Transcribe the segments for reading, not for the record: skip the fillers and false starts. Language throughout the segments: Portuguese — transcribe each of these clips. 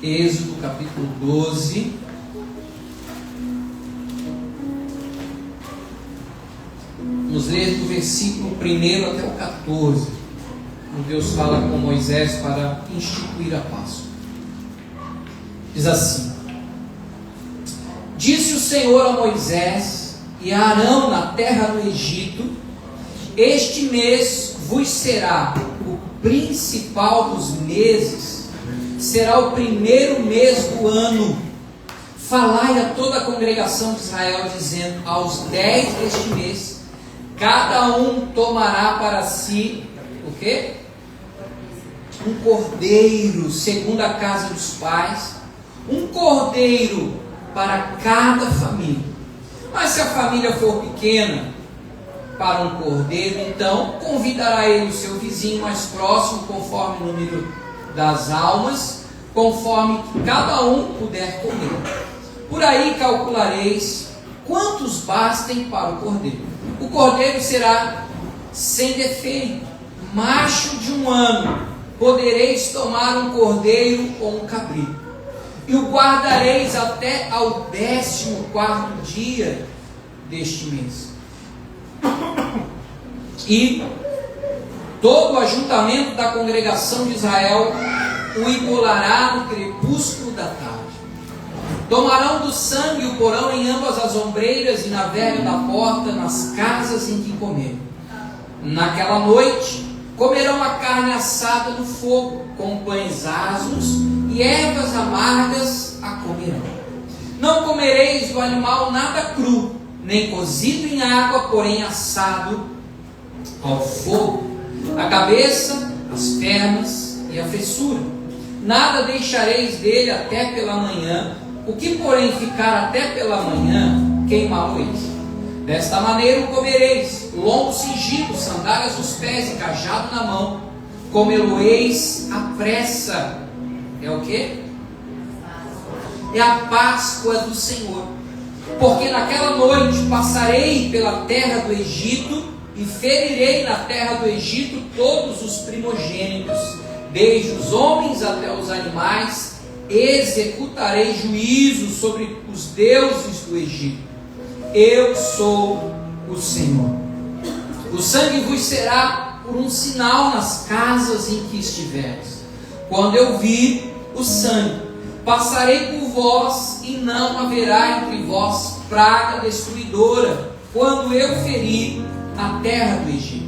Êxodo capítulo 12. Vamos ler do versículo 1 até o 14. Onde Deus fala com Moisés para instituir a Páscoa. Diz assim: Disse o Senhor a Moisés e a Arão na terra do Egito: Este mês vos será o principal dos meses, será o primeiro mês do ano. Falai a toda a congregação de Israel, dizendo: Aos 10 deste mês, cada um tomará para si o quê? Um cordeiro, segundo a casa dos pais, um cordeiro para cada família. Mas se a família for pequena para um cordeiro, então convidará ele o seu vizinho mais próximo, conforme o número das almas, conforme cada um puder comer. Por aí calculareis quantos bastem para o cordeiro. O cordeiro será sem defeito, macho de 1 ano. Podereis tomar um cordeiro ou um cabrito, e o guardareis até ao 14º dia deste mês. E todo o ajuntamento da congregação de Israel o imolará no crepúsculo da tarde. Tomarão do sangue e o porão em ambas as ombreiras e na verga da porta, nas casas em que comerem. Naquela noite comerão a carne assada no fogo, com pães asmos e ervas amargas a comerão. Não comereis do animal nada cru, nem cozido em água, porém assado ao fogo, a cabeça, as pernas e a fessura. Nada deixareis dele até pela manhã. O que, porém, ficar até pela manhã, queimá-lo-eis. Desta maneira o comereis: lombo cingido, sandálias nos pés e cajado na mão. Comê-lo-eis à pressa. É o quê? É a Páscoa do Senhor. Porque naquela noite passarei pela terra do Egito e ferirei na terra do Egito todos os primogênitos, desde os homens até os animais. Executarei juízo sobre os deuses do Egito. Eu sou o Senhor. O sangue vos será por um sinal nas casas em que estiveres. Quando eu vir o sangue, passarei por vós, e não haverá entre vós praga destruidora, quando eu ferir a terra do Egito.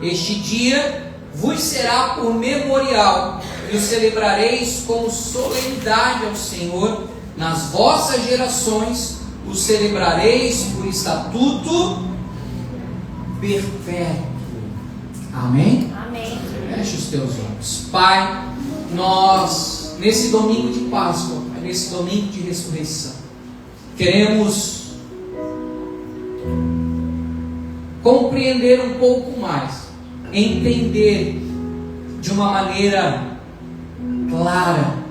Este dia vos será por memorial, e o celebrareis como solenidade ao Senhor. Nas vossas gerações o celebrareis por estatuto perpétuo. Amém? Amém. Feche os teus olhos. Pai, nós, nesse domingo de Páscoa, nesse domingo de ressurreição, queremos compreender um pouco mais, entender de uma maneira clara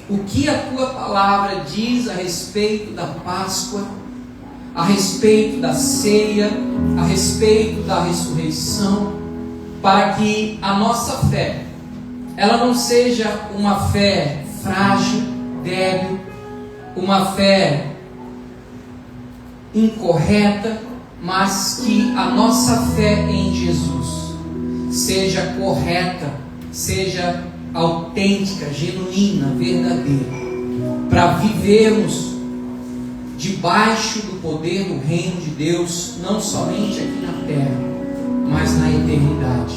o que a tua palavra diz a respeito da Páscoa, a respeito da ceia, a respeito da ressurreição, para que a nossa fé, ela não seja uma fé frágil, débil, uma fé incorreta, mas que a nossa fé em Jesus seja correta, seja autêntica, genuína, verdadeira, para vivermos debaixo do poder do reino de Deus, não somente aqui na terra, mas na eternidade.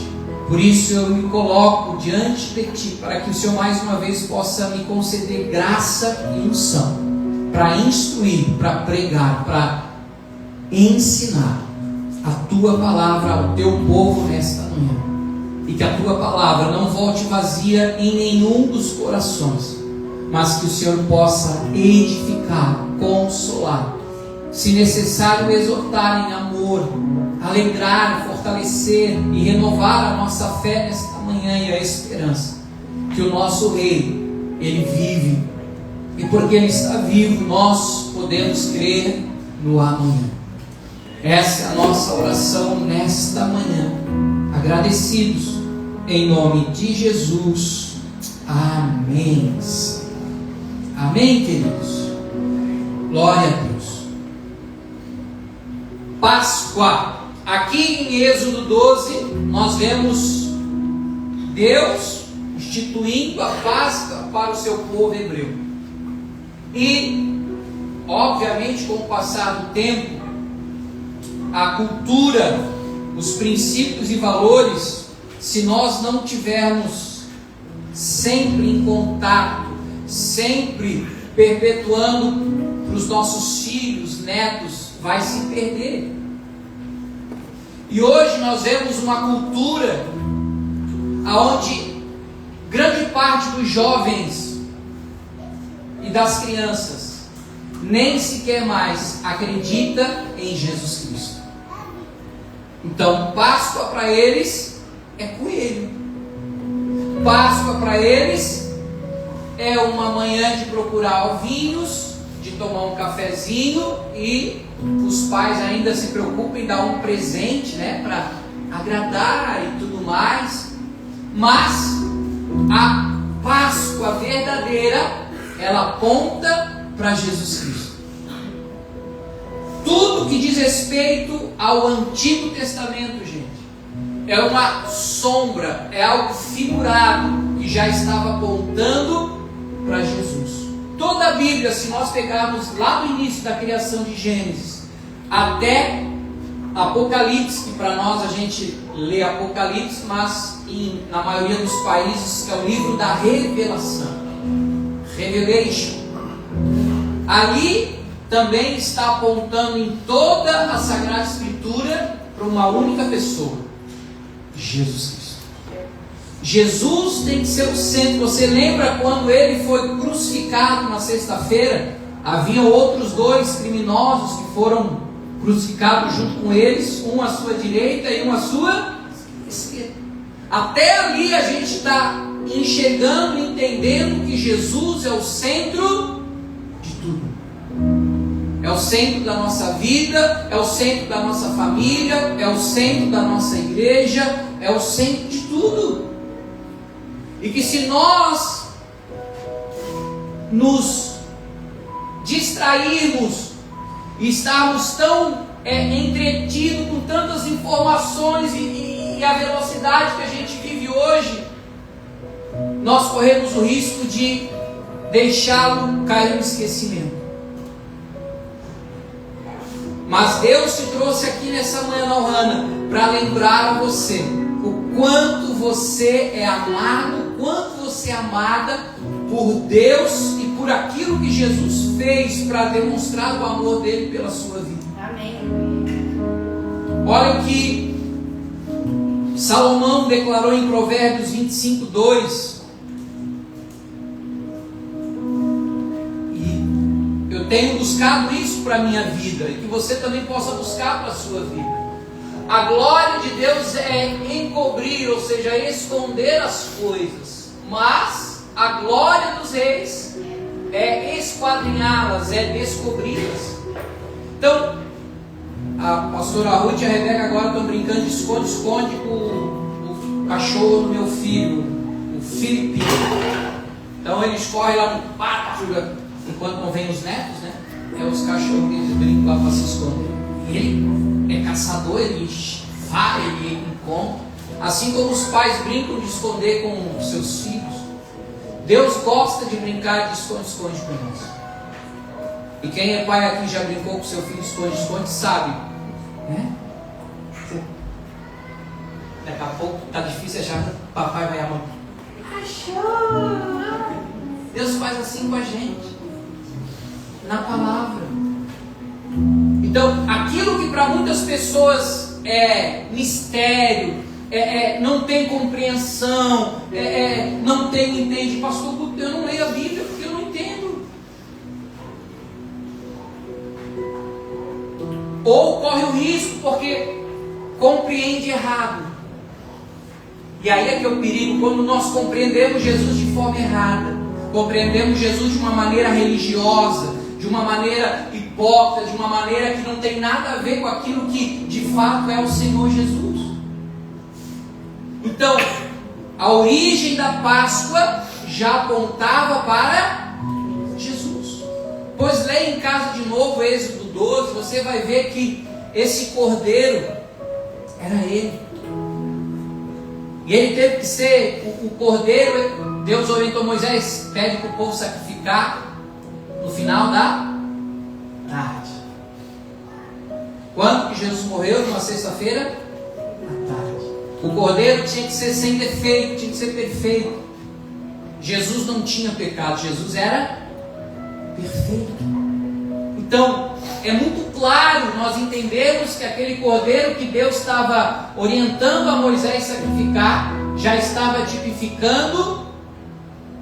Por isso eu me coloco diante de Ti, para que o Senhor mais uma vez possa me conceder graça e unção, para instruir, para pregar, para ensinar a Tua palavra ao Teu povo nesta manhã. E que a Tua palavra não volte vazia em nenhum dos corações, mas que o Senhor possa edificar, consolar, se necessário exortar em amor, alegrar, fortalecer e renovar a nossa fé nesta manhã e a esperança que o nosso Rei, Ele vive, e porque Ele está vivo, nós podemos crer no amanhã. Essa é a nossa oração nesta manhã, agradecidos em nome de Jesus. Amém. Amém, queridos? Glória a Deus. Páscoa. Aqui em Êxodo 12, nós vemos Deus instituindo a Páscoa para o seu povo hebreu. E, obviamente, com o passar do tempo, a cultura, os princípios e valores, se nós não tivermos sempre em contato, sempre perpetuando para os nossos filhos, netos, vai se perder. E hoje nós vemos uma cultura onde grande parte dos jovens e das crianças nem sequer mais acredita em Jesus Cristo. Então, Páscoa para eles é coelho. Páscoa para eles é uma manhã de procurar ovinhos, de tomar um cafezinho, e os pais ainda se preocupam em dar um presente, né, para agradar e tudo mais. Mas a Páscoa verdadeira, ela aponta para Jesus Cristo. Tudo que diz respeito ao Antigo Testamento, gente, é uma sombra, é algo figurado que já estava apontando para Jesus. Toda a Bíblia, se nós pegarmos lá do início da criação de Gênesis até Apocalipse, que para nós a gente lê Apocalipse, mas na maioria dos países é o livro da revelação, Revelation. Ali também está apontando em toda a Sagrada Escritura para uma única pessoa, Jesus Cristo. Jesus tem que ser o centro. Você lembra quando ele foi crucificado na sexta-feira? Havia outros dois criminosos que foram crucificados junto com eles, um à sua direita e um à sua esquerda. Até ali a gente está enxergando e entendendo que Jesus é o centro de tudo. É o centro da nossa vida, é o centro da nossa família, é o centro da nossa igreja, é o centro de tudo. E que se nós nos distrairmos e estarmos tão entretidos com tantas informações e a velocidade que a gente vive hoje, nós corremos o risco de deixá-lo cair no esquecimento. Mas Deus te trouxe aqui nessa manhã, Ohana, para lembrar a você o quanto você é amado, o quanto você é amada por Deus e por aquilo que Jesus fez para demonstrar o amor dele pela sua vida. Amém. Olha o que Salomão declarou em Provérbios 25:2. E eu tenho buscado isso para a minha vida, e que você também possa buscar para a sua vida. A glória de Deus é encobrir, ou seja, esconder as coisas. Mas a glória dos reis é esquadrinhá-las, é descobri-las. Então, a pastora Ruth e a Rebeca agora estão brincando de esconde-esconde com o cachorro do meu filho, o Filipinho. Então eles correm lá no pátio, enquanto não vêm os netos, né? É os cachorros que eles brincam lá para se esconder. E ele é caçador, ele vai, ele encontra. Assim como os pais brincam de esconder com os seus filhos, Deus gosta de brincar de esconde-esconde com nós. E quem é pai aqui já brincou com seu filho esconde-esconde sabe, né? Daqui a pouco está difícil achar que o papai vai amar. Achou! Deus faz assim com a gente, na palavra. Então, aquilo que para muitas pessoas é mistério, não tem compreensão, não tem entende. Pastor, eu não leio a Bíblia porque eu não entendo. Ou corre o risco porque compreende errado. E aí é que é o perigo, quando nós compreendemos Jesus de forma errada, compreendemos Jesus de uma maneira religiosa, de uma maneira hipócrita, de uma maneira que não tem nada a ver com aquilo que de fato é o Senhor Jesus. Então, a origem da Páscoa já apontava para Jesus. Pois leia em casa de novo Êxodo 12, você vai ver que esse cordeiro era ele. E ele teve que ser o cordeiro. Deus orientou Moisés, pede para o povo sacrificar no final da tarde. Quando que Jesus morreu? Numa sexta-feira? À tarde. O cordeiro tinha que ser sem defeito, tinha que ser perfeito. Jesus não tinha pecado, Jesus era perfeito. Então, é muito claro nós entendermos que aquele cordeiro que Deus estava orientando a Moisés sacrificar, já estava tipificando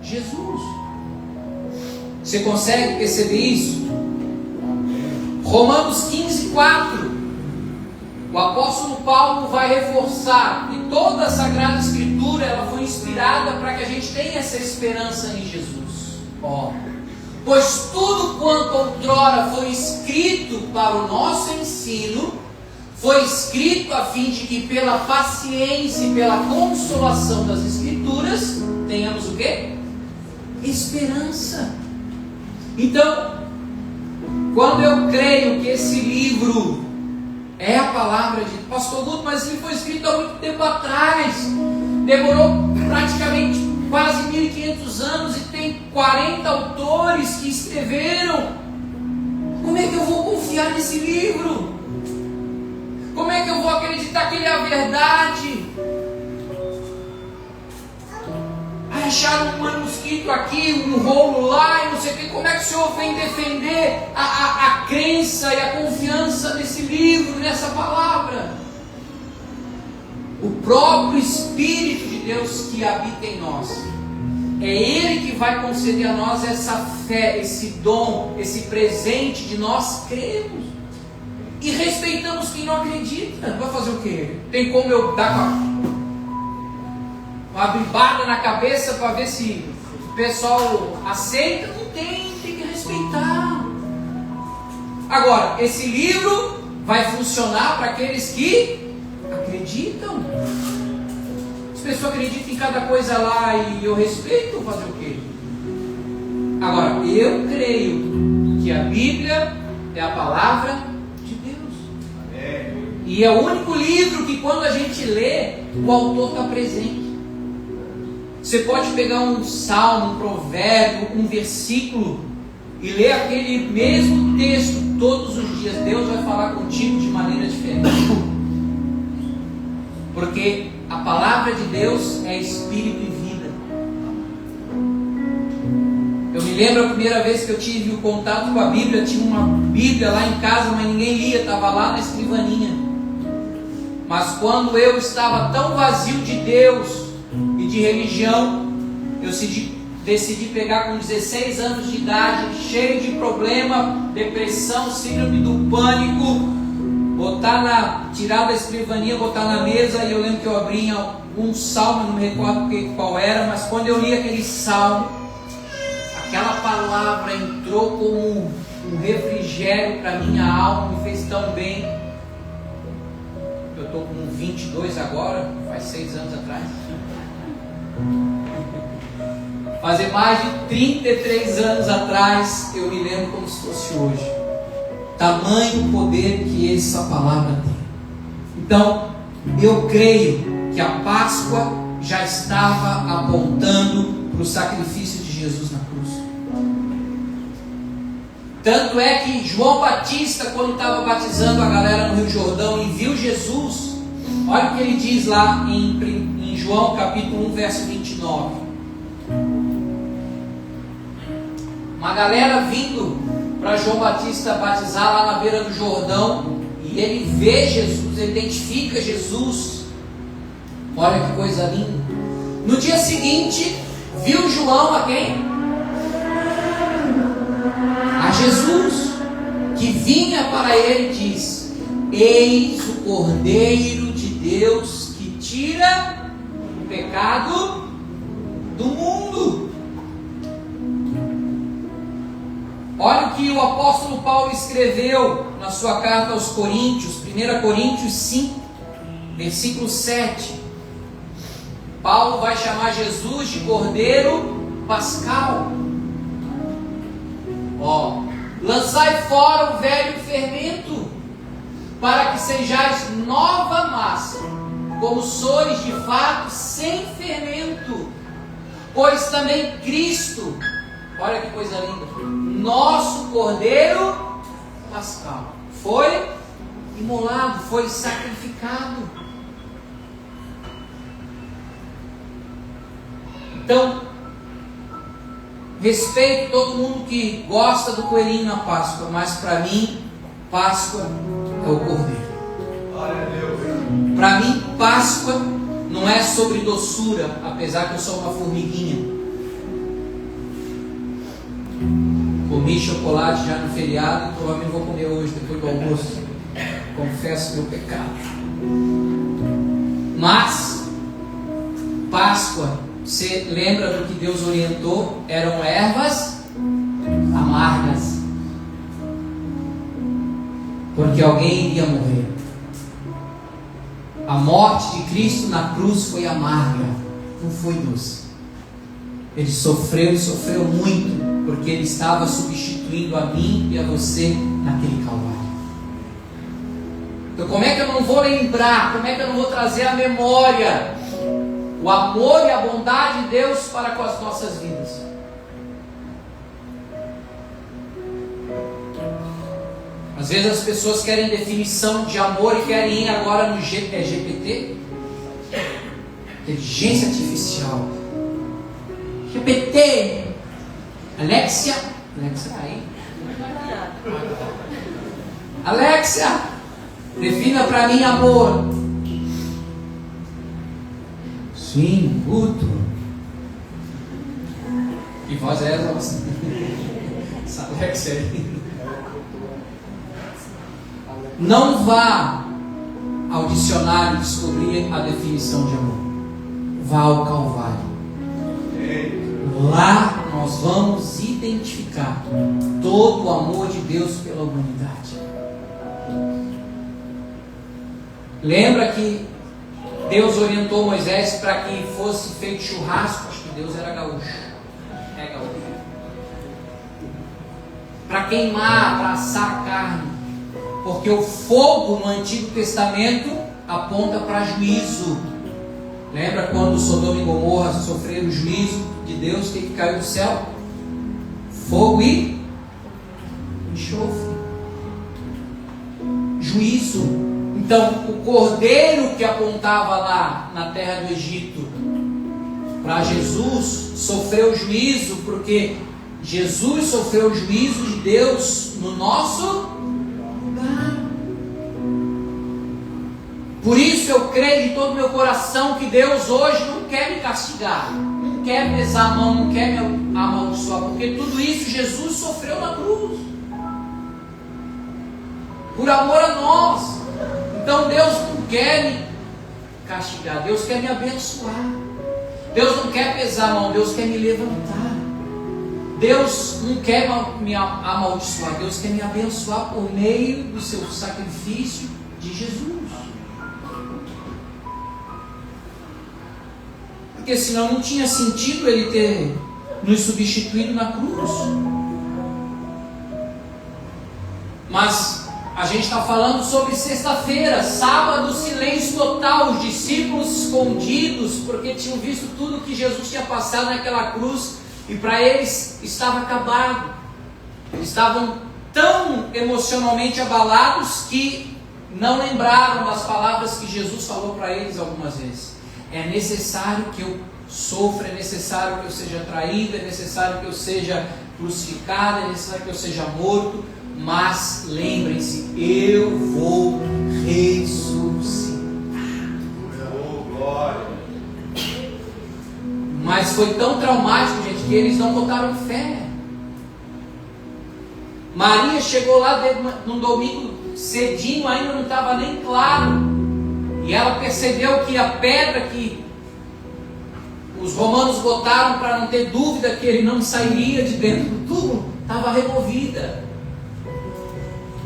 Jesus. Você consegue perceber isso? Romanos 15:4. O apóstolo Paulo vai reforçar que toda a Sagrada Escritura ela foi inspirada para que a gente tenha essa esperança em Jesus. Pois tudo quanto outrora foi escrito para o nosso ensino, foi escrito a fim de que pela paciência e pela consolação das Escrituras, tenhamos o quê? Esperança. Então, quando eu creio que esse livro é a palavra de Pastor Guto, mas ele foi escrito há muito tempo atrás, demorou praticamente quase 1500 anos e tem 40 autores que escreveram. Como é que eu vou confiar nesse livro? Como é que eu vou acreditar que ele é a verdade? Acharam um manuscrito aqui, um rolo lá e não sei o que. Como é que o Senhor vem defender a crença e a confiança nesse livro, nessa palavra? O próprio Espírito de Deus que habita em nós. É Ele que vai conceder a nós essa fé, esse dom, esse presente de nós cremos. E respeitamos quem não acredita. Vai fazer o quê? Tem como eu dar uma bribada na cabeça para ver se o pessoal aceita? Não tem que respeitar. Agora, esse livro vai funcionar para aqueles que acreditam. As pessoas acreditam em cada coisa lá e eu respeito, fazer o quê? Agora, eu creio que a Bíblia é a palavra de Deus. Amém. E é o único livro que quando a gente lê, o autor está presente. Você pode pegar um salmo, um provérbio, um versículo e ler aquele mesmo texto todos os dias. Deus vai falar contigo de maneira diferente. Porque a palavra de Deus é espírito e vida. Eu me lembro a primeira vez que eu tive o contato com a Bíblia. Tinha uma Bíblia lá em casa, mas ninguém lia, estava lá na escrivaninha. Mas quando eu estava tão vazio de Deus e de religião, eu decidi pegar com 16 anos de idade, cheio de problema, depressão, síndrome do pânico, tirar da escrivaninha, botar na mesa. E eu lembro que eu abri um salmo, não me recordo qual era, mas quando eu li aquele salmo, aquela palavra entrou como um refrigério para minha alma, me fez tão bem. Eu estou com 22 agora, faz 6 anos atrás. Fazer mais de 33 anos atrás, eu me lembro como se fosse hoje. Tamanho poder que essa palavra tem. Então, eu creio que a Páscoa já estava apontando para o sacrifício de Jesus na cruz. Tanto é que João Batista, quando estava batizando a galera no Rio Jordão e viu Jesus, olha o que ele diz lá em João capítulo 1, verso 29. Uma galera vindo para João Batista batizar lá na beira do Jordão, e ele vê Jesus, ele identifica Jesus. Olha que coisa linda. No dia seguinte, viu João a quem? A Jesus, que vinha para ele e diz: eis o Cordeiro de Deus que tira o pecado do mundo. Olha o que o apóstolo Paulo escreveu na sua carta aos Coríntios, 1 Coríntios 5, versículo 7. Paulo vai chamar Jesus de Cordeiro Pascal. Lançai fora o velho fermento, para que sejais nova massa, como sois de fato sem fermento. Pois também Cristo, olha que coisa linda, nosso Cordeiro Pascal, foi imolado, foi sacrificado. Então, respeito todo mundo que gosta do coelhinho na Páscoa, mas para mim, Páscoa é o Cordeiro. Para mim, Páscoa não é sobre doçura, apesar que eu sou uma formiguinha. Comi chocolate já no feriado e provavelmente vou comer hoje, depois do almoço. Confesso meu pecado. Mas, Páscoa, você lembra do que Deus orientou? Eram ervas amargas. Porque alguém iria morrer. A morte de Cristo na cruz foi amarga, não foi doce. Ele sofreu e sofreu muito, porque Ele estava substituindo a mim e a você naquele Calvário. Então como é que eu não vou lembrar, como é que eu não vou trazer à memória o amor e a bondade de Deus para com as nossas vidas? Às vezes as pessoas querem definição de amor e querem ir agora no GPT, inteligência artificial. GPT, Alexia tá aí. Alexia, defina para mim amor. Sim, culto. Que voz é essa? Essa Alexia aí. Não vá ao dicionário descobrir a definição de amor. Vá ao Calvário. Lá nós vamos identificar todo o amor de Deus pela humanidade. Lembra que Deus orientou Moisés para que fosse feito churrasco? Acho que Deus era gaúcho. É gaúcho. Para queimar, para assar carne. Porque o fogo no Antigo Testamento aponta para juízo. Lembra quando Sodoma e Gomorra sofreram o juízo de Deus? O que caiu do céu? Fogo e enxofre. Juízo. Então, o cordeiro que apontava lá na terra do Egito para Jesus sofreu juízo, porque Jesus sofreu o juízo de Deus no nosso lugar. Por isso eu creio de todo o meu coração que Deus hoje não quer me castigar, não quer me pesar a mão, não quer me amaldiçoar, porque tudo isso Jesus sofreu na cruz, por amor a nós. Então Deus não quer me castigar, Deus quer me abençoar. Deus não quer pesar a mão, Deus quer me levantar. Deus não quer me amaldiçoar, Deus quer me abençoar por meio do seu sacrifício de Jesus. Porque senão não tinha sentido Ele ter nos substituído na cruz. Mas a gente está falando sobre sexta-feira, sábado, silêncio total, os discípulos escondidos, porque tinham visto tudo que Jesus tinha passado naquela cruz, e para eles estava acabado. Eles estavam tão emocionalmente abalados que não lembraram das palavras que Jesus falou para eles algumas vezes. É necessário que eu sofra, é necessário que eu seja traído, é necessário que eu seja crucificado, é necessário que eu seja morto, mas lembrem-se, eu vou ressuscitar. Oh, glória. Mas foi tão traumático, gente, que eles não botaram fé. Maria chegou lá num domingo cedinho, ainda não estava nem claro, e ela percebeu que a pedra que os romanos botaram para não ter dúvida que ele não sairia de dentro do túmulo, estava removida.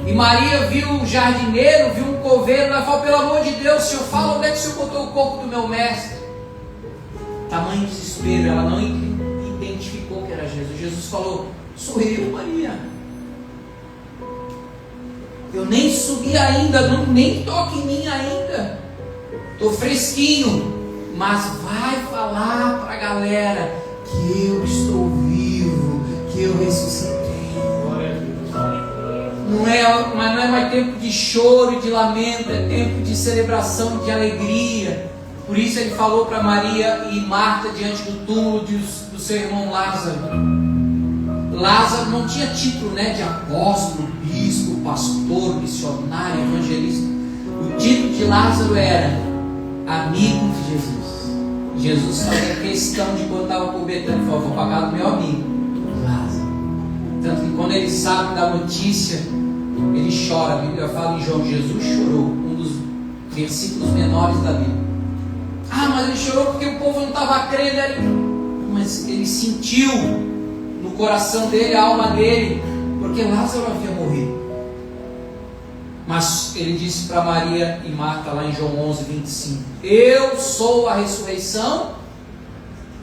E Maria viu um jardineiro, viu um coveiro, ela falou: pelo amor de Deus, Senhor, fala onde é que o Senhor botou o corpo do meu mestre. Tamanho desespero, ela não identificou que era Jesus. Jesus falou: sou eu, Maria. Eu nem subi ainda, nem toque em mim ainda. Estou fresquinho. Mas vai falar para a galera que eu estou vivo, que eu ressuscitei. Mas não é mais tempo de choro e de lamento, é tempo de celebração, de alegria. Por isso ele falou para Maria e Marta diante do túmulo do seu irmão Lázaro. Lázaro não tinha título, de apóstolo, bispo, pastor, missionário, evangelista. O título de Lázaro era amigo de Jesus. Jesus fazia questão de quando estava por Betânia, falou: vou para casa do meu amigo Lázaro. Tanto que quando ele sabe da notícia, ele chora. A Bíblia fala em João: Jesus chorou, um dos versículos menores da Bíblia. Mas ele chorou porque o povo não estava crendo. Mas ele sentiu no coração dele, a alma dele, porque Lázaro havia morrido. Mas ele disse para Maria e Marta lá em João 11:25: eu sou a ressurreição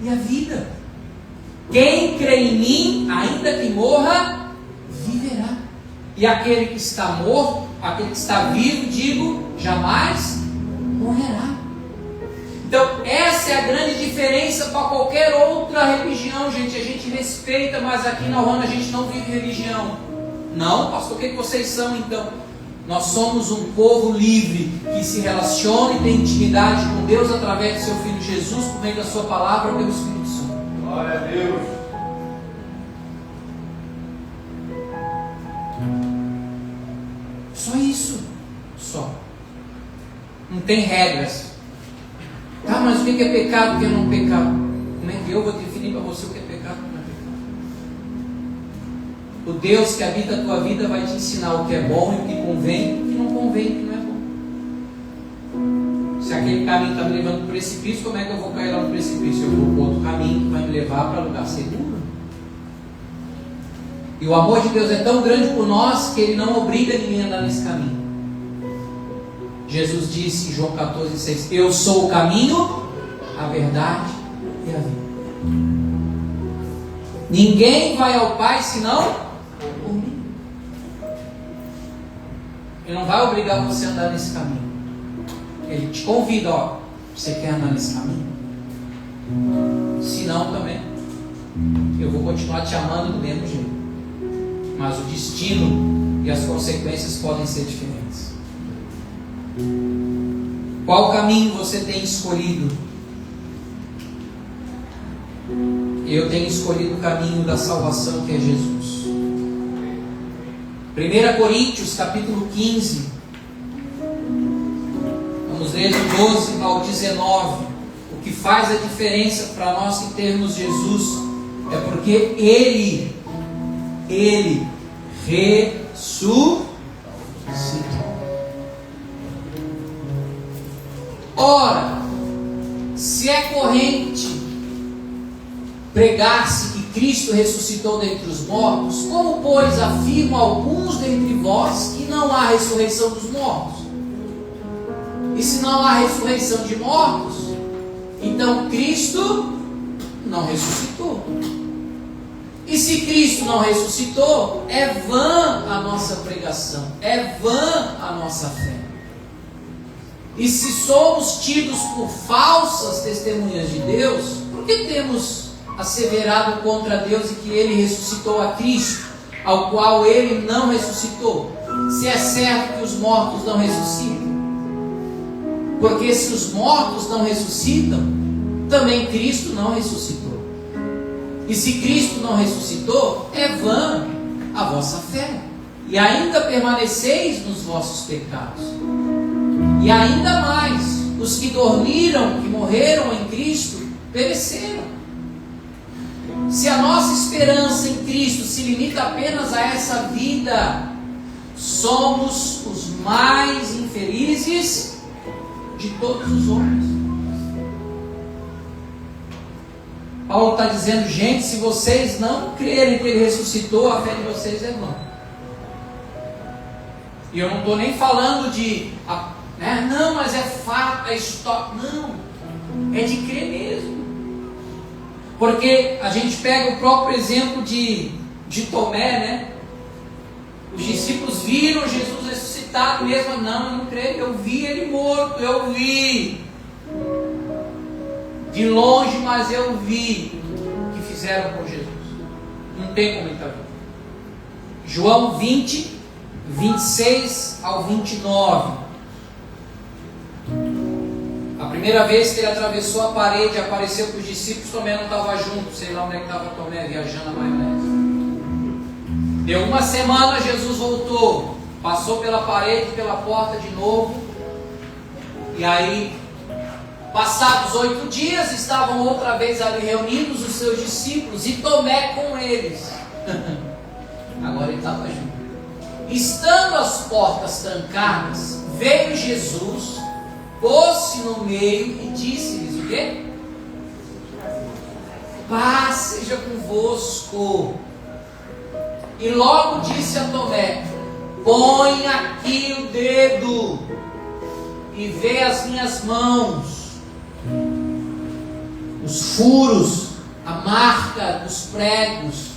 e a vida. Quem crê em mim, ainda que morra, viverá. E aquele que está morto, aquele que está vivo, digo, jamais morrerá. Então essa é a grande diferença para qualquer outra religião, gente. A gente respeita, mas aqui na Ruanda a gente não vive religião. Não, pastor, o que vocês são então? Nós somos um povo livre, que se relaciona e tem intimidade com Deus através do seu Filho Jesus, por meio da sua palavra, pelo Espírito Santo. Glória a Deus. Só isso. Só. Não tem regras. Mas o que é pecado e o que não é pecado? Como é que eu vou definir para você o que é pecado e o que não é pecado? O Deus que habita a tua vida vai te ensinar o que é bom e o que convém, o que não convém, o que não é bom. Se aquele caminho está me levando para o precipício, como é que eu vou cair lá no precipício? Eu vou para outro caminho que vai me levar para lugar seguro. E o amor de Deus é tão grande por nós que Ele não obriga ninguém a andar nesse caminho. Jesus disse em João 14:6: eu sou o caminho, a verdade e a vida. Ninguém vai ao Pai senão por mim. Ele não vai obrigar você a andar nesse caminho. Ele te convida: você quer andar nesse caminho? Se não, também eu vou continuar te amando do mesmo jeito, mas o destino e as consequências podem ser diferentes. Qual caminho você tem escolhido? Eu tenho escolhido o caminho da salvação, que é Jesus. 1 Coríntios capítulo 15, vamos ler do 12 ao 19. O que faz a diferença para nós que temos Jesus é porque Ele ressuscitou. Ora, se é corrente pregar-se que Cristo ressuscitou dentre os mortos, como, pois, afirmam alguns dentre vós que não há ressurreição dos mortos? E se não há ressurreição de mortos, então Cristo não ressuscitou. E se Cristo não ressuscitou, é vã a nossa pregação, é vã a nossa fé. E se somos tidos por falsas testemunhas de Deus, por que temos asseverado contra Deus e que Ele ressuscitou a Cristo, ao qual Ele não ressuscitou? Se é certo que os mortos não ressuscitam. Porque se os mortos não ressuscitam, também Cristo não ressuscitou. E se Cristo não ressuscitou, é vã a vossa fé, e ainda permaneceis nos vossos pecados. E ainda mais, os que dormiram, que morreram em Cristo, pereceram. Se a nossa esperança em Cristo se limita apenas a essa vida, somos os mais infelizes de todos os homens. Paulo está dizendo: gente, se vocês não crerem que Ele ressuscitou, a fé de vocês é vã. E eu não estou nem falando de não, mas é fato, é história. Não, é de crer mesmo. Porque a gente pega o próprio exemplo de Tomé, Os discípulos viram Jesus ressuscitado mesmo. Não, eu não creio, eu vi ele morto, eu vi. De longe, mas eu vi o que fizeram com Jesus. Não tem como entrar. João 20, 26 ao 29. A primeira vez que ele atravessou a parede, apareceu para os discípulos, Tomé não estava junto, sei lá onde é que estava Tomé, viajando a maionese. Deu uma semana, Jesus voltou, passou pela parede, pela porta de novo, e aí, passados 8 dias, estavam outra vez ali reunidos os seus discípulos, e Tomé com eles. Agora ele estava junto. Estando as portas trancadas, veio Jesus, pôs-se no meio e disse-lhes o quê? Paz seja convosco. E logo disse a Tomé: põe aqui o dedo e vê as minhas mãos, os furos, a marca dos pregos,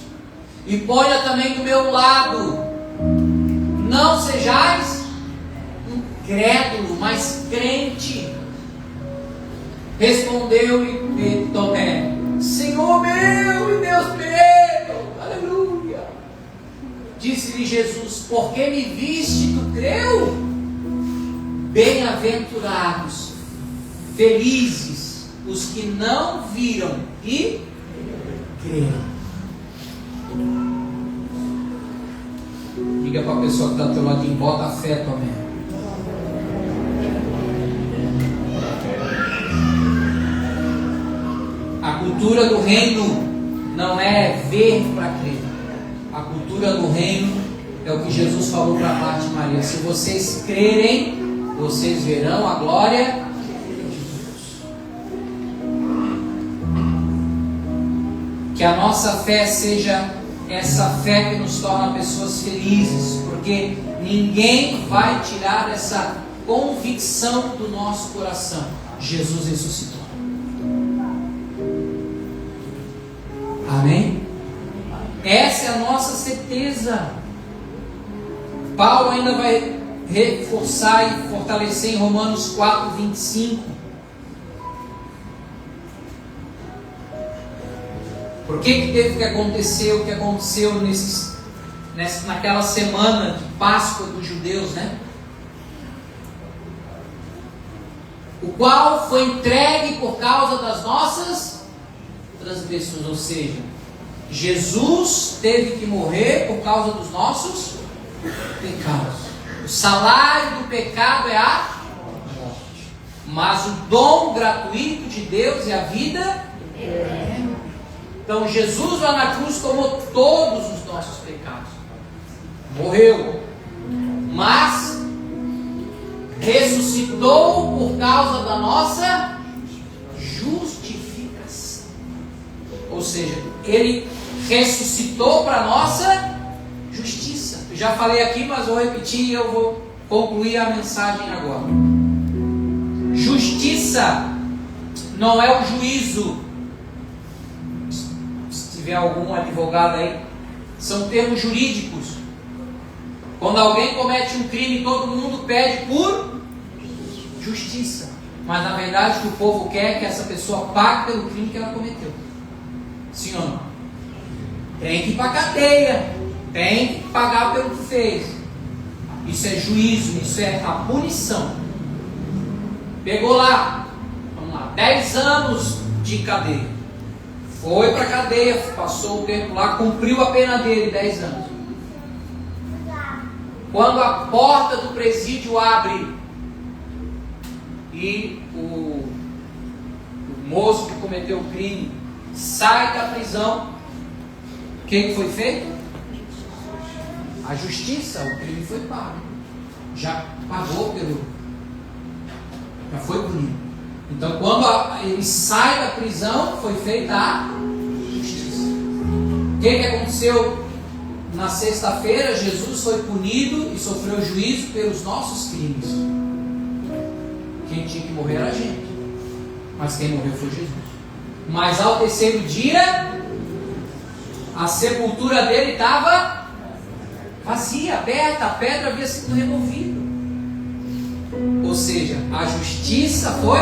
e ponha também do meu lado. Não sejais incrédulo, mas crente. Respondeu-lhe Tomé: Senhor meu e Deus meu. Aleluia. Disse-lhe Jesus: porque me viste, tu creu? Bem-aventurados, felizes os que não viram e creram. Diga para a pessoa que está do teu ladinho: bota a fé, Tomé. A cultura do reino não é ver para crer. A cultura do reino é o que Jesus falou para Marta e Maria: se vocês crerem, vocês verão a glória de Deus. Que a nossa fé seja essa fé que nos torna pessoas felizes, porque ninguém vai tirar essa convicção do nosso coração: Jesus ressuscitou. Amém? Essa é a nossa certeza. Paulo ainda vai reforçar e fortalecer em Romanos 4, 25. Por que teve que acontecer o que aconteceu naquela semana de Páscoa dos judeus, né? O qual foi entregue por causa das nossas transgressões, ou seja, Jesus teve que morrer por causa dos nossos pecados. O salário do pecado é a morte, mas o dom gratuito de Deus é a vida eterna. Então Jesus lá na cruz tomou todos os nossos pecados, morreu, mas ressuscitou por causa da nossa justificação. Ou seja, Ele ressuscitou para a nossa justiça. Eu já falei aqui, mas vou repetir e eu vou concluir a mensagem agora. Justiça não é o juízo. Se tiver algum advogado aí, são termos jurídicos. Quando alguém comete um crime, todo mundo pede por justiça. Mas na verdade o que o povo quer é que essa pessoa pague pelo crime que ela cometeu. Sim ou não? Tem que ir para a cadeia, tem que pagar pelo que fez. Isso é juízo, isso é a punição. Pegou lá, vamos lá, 10 anos de cadeia. Foi para a cadeia, passou o tempo lá, cumpriu a pena dele, 10 anos. Quando a porta do presídio abre e o moço que cometeu o crime sai da prisão, o que foi feito? A justiça, o crime foi pago. Já pagou já foi punido. Então quando ele sai da prisão, foi feita a justiça. O que aconteceu? Na sexta-feira, Jesus foi punido e sofreu juízo pelos nossos crimes. Quem tinha que morrer era a gente, mas quem morreu foi Jesus. Mas ao terceiro dia, a sepultura dele estava vazia, aberta, a pedra havia sido removida. Ou seja, a justiça foi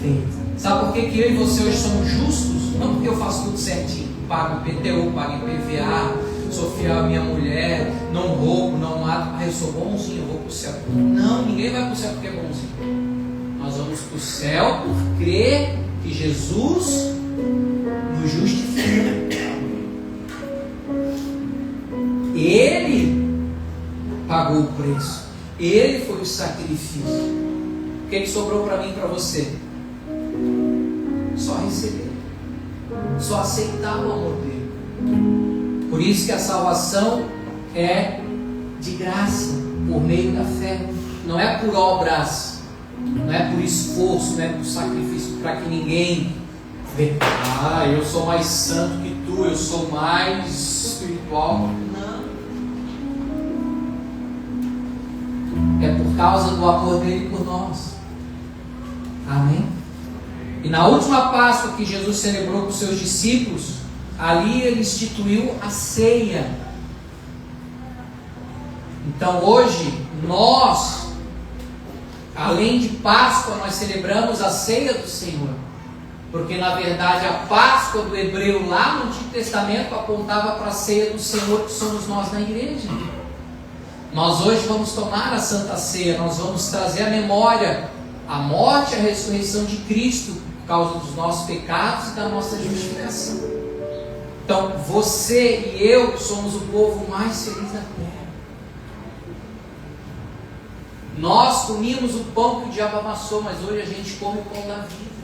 feita. Sabe por que eu e você hoje somos justos? Não porque eu faço tudo certinho, pago IPTU, pago IPVA, sou fiel à minha mulher, não roubo, não mato, eu sou bonzinho, eu vou para o céu. Não, ninguém vai para o céu porque é bonzinho. Nós vamos para o céu por crer que Jesus nos justifica. Ele pagou o preço. Ele foi o sacrifício. O que sobrou para mim e para você? Só receber. Só aceitar o amor dele. Por isso que a salvação é de graça, por meio da fé. Não é por obras, não é por esforço, não é por sacrifício, para que ninguém veja: ah, eu sou mais santo que tu, eu sou mais espiritual. É por causa do amor dele por nós. Amém? E na última Páscoa que Jesus celebrou com os seus discípulos, ali ele instituiu a ceia. Então hoje, nós, além de Páscoa, nós celebramos a ceia do Senhor. Porque na verdade a Páscoa do hebreu lá no Antigo Testamento apontava para a ceia do Senhor, que somos nós na igreja. Nós hoje vamos tomar a Santa Ceia, nós vamos trazer à memória a morte e a ressurreição de Cristo por causa dos nossos pecados e da nossa justificação. Então, você e eu somos o povo mais feliz da terra. Nós comíamos o pão que o diabo amassou, mas hoje a gente come o pão da vida.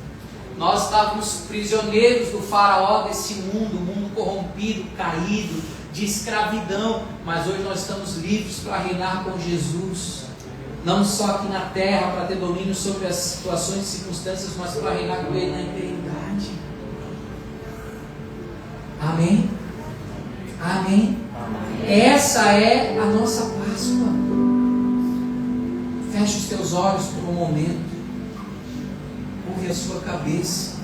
Nós estávamos prisioneiros do faraó desse mundo, mundo corrompido, caído, de escravidão, mas hoje nós estamos livres para reinar com Jesus, não só aqui na terra, para ter domínio sobre as situações e circunstâncias, mas para reinar com Ele na eternidade. Amém? Amém? Essa é a nossa Páscoa. Feche os teus olhos por um momento, curve a sua cabeça.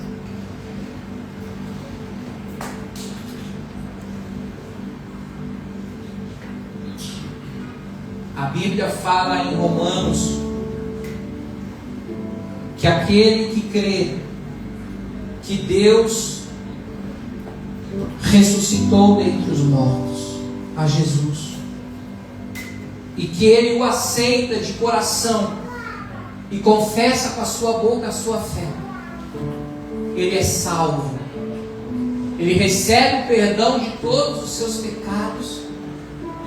A Bíblia fala em Romanos que aquele que crê que Deus ressuscitou dentre os mortos a Jesus e que ele o aceita de coração e confessa com a sua boca a sua fé, ele é salvo, ele recebe o perdão de todos os seus pecados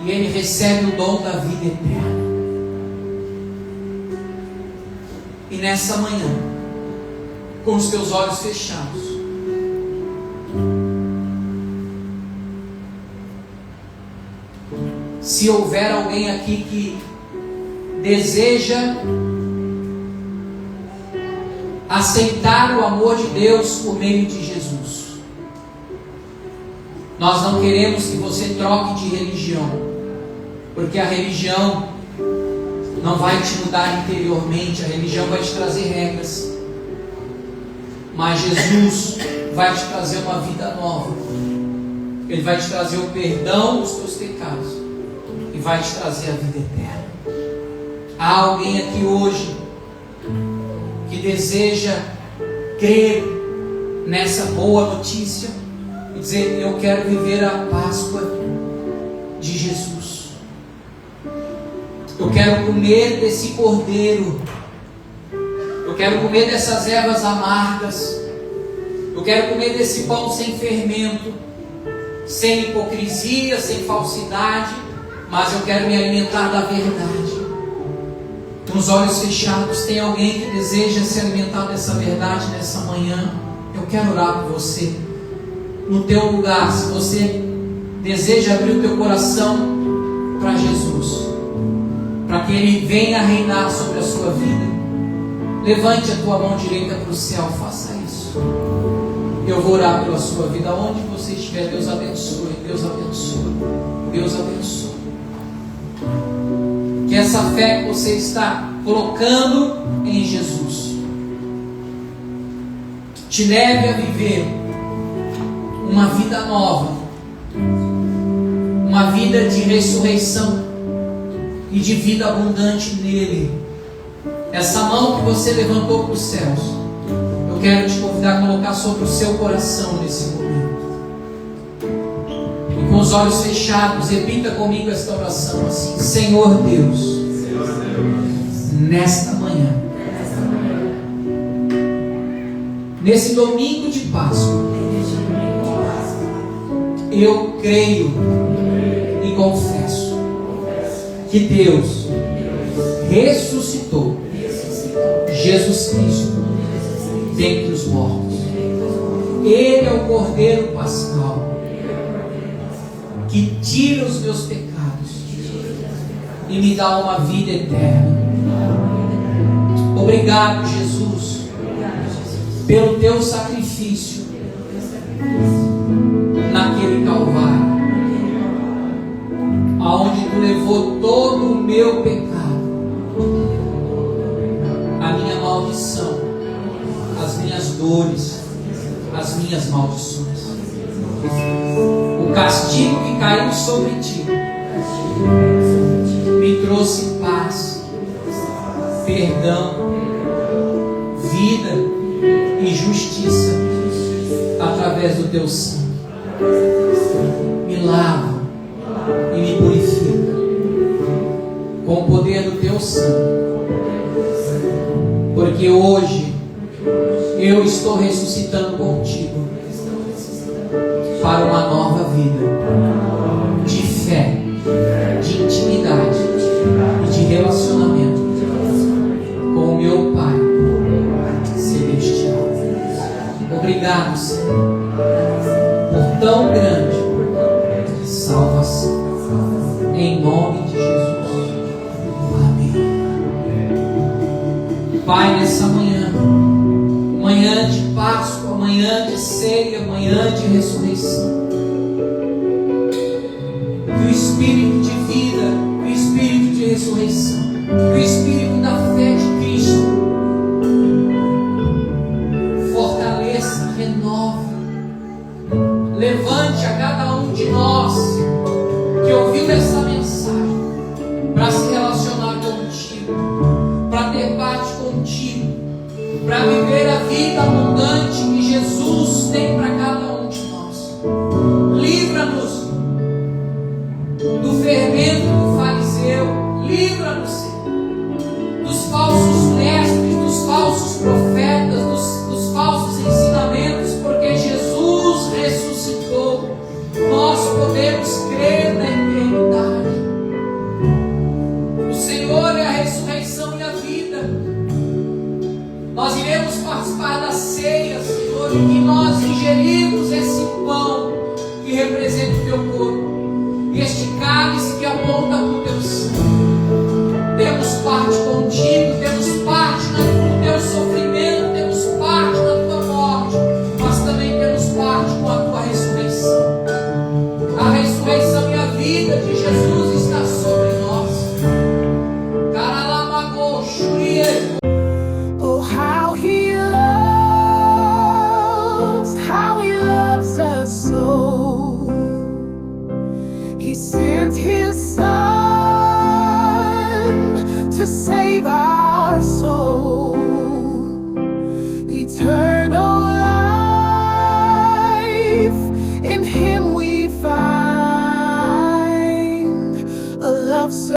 e ele recebe o dom da vida eterna. E nessa manhã, com os teus olhos fechados, se houver alguém aqui que deseja aceitar o amor de Deus por meio de Jesus, nós não queremos que você troque de religião, porque a religião não vai te mudar interiormente, a religião vai te trazer regras, mas Jesus vai te trazer uma vida nova. Ele vai te trazer o perdão dos teus pecados e vai te trazer a vida eterna. Há alguém aqui hoje que deseja crer nessa boa notícia e dizer: eu quero viver a Páscoa de Jesus. Eu quero comer desse cordeiro. Eu quero comer dessas ervas amargas. Eu quero comer desse pão sem fermento, sem hipocrisia, sem falsidade, mas eu quero me alimentar da verdade. Com os olhos fechados, tem alguém que deseja se alimentar dessa verdade nessa manhã? Eu quero orar por você. No teu lugar, se você deseja abrir o teu coração para Jesus, para que Ele venha reinar sobre a sua vida, levante a tua mão direita para o céu, faça isso. Eu vou orar pela sua vida, onde você estiver. Deus abençoe, Deus abençoe, Deus abençoe. Que essa fé que você está colocando em Jesus te leve a viver uma vida nova, uma vida de ressurreição e de vida abundante nele. Essa mão que você levantou para os céus, eu quero te convidar a colocar sobre o seu coração nesse momento. E com os olhos fechados, repita comigo esta oração assim: Senhor Deus, nesta manhã, nesse domingo de Páscoa, eu creio e confesso que Deus ressuscitou Jesus Cristo dentre os mortos. Ele é o Cordeiro Pascal que tira os meus pecados e me dá uma vida eterna. Obrigado, Jesus, pelo teu sacrifício naquele Calvário, aonde tu levou todo o meu pecado, a minha maldição, as minhas dores, as minhas maldições. O castigo que caiu sobre ti me trouxe paz, perdão, vida e justiça através do teu sangue. Me lava e me purifica com o poder do teu sangue, porque hoje eu estou ressuscitando contigo para uma nova vida de fé, de intimidade e de relacionamento com o meu Pai Celestial. Obrigado, Senhor, por tão grande salvação, em nome de Jesus. Amém. Pai, nessa manhã, manhã de Páscoa, manhã de ceia, manhã de ressurreição, que o Espírito de vida, que o Espírito de ressurreição, que o Espírito da fé de Cristo fortaleça, renove, levante a cada um de nós que ouviu essa mensagem para se relacionar contigo, para ter parte contigo, para viver a vida abundante que Jesus tem para cada um de nós. Livra-nos do fermento do fariseu, livra-nos, Senhor, dos falsos mestres, dos falsos profetas, dos falsos ensinamentos, porque Jesus ressuscitou. Nós podemos crer na eternidade. O Senhor é a ressurreição e a vida. Nós iremos participar da ceia, Senhor, e que nós ingerimos esse pão que representa o teu corpo, este cálice que aponta para o teu sangue. Temos parte contigo, temos parte no teu sofrimento, temos parte na tua morte, mas também temos parte com a tua ressurreição. A ressurreição e a vida de Jesus está sobre nós. Caralamago, Shuriel. Oh, how he loves us so. He sent his son to save our soul. Eternal life, in him we find a love so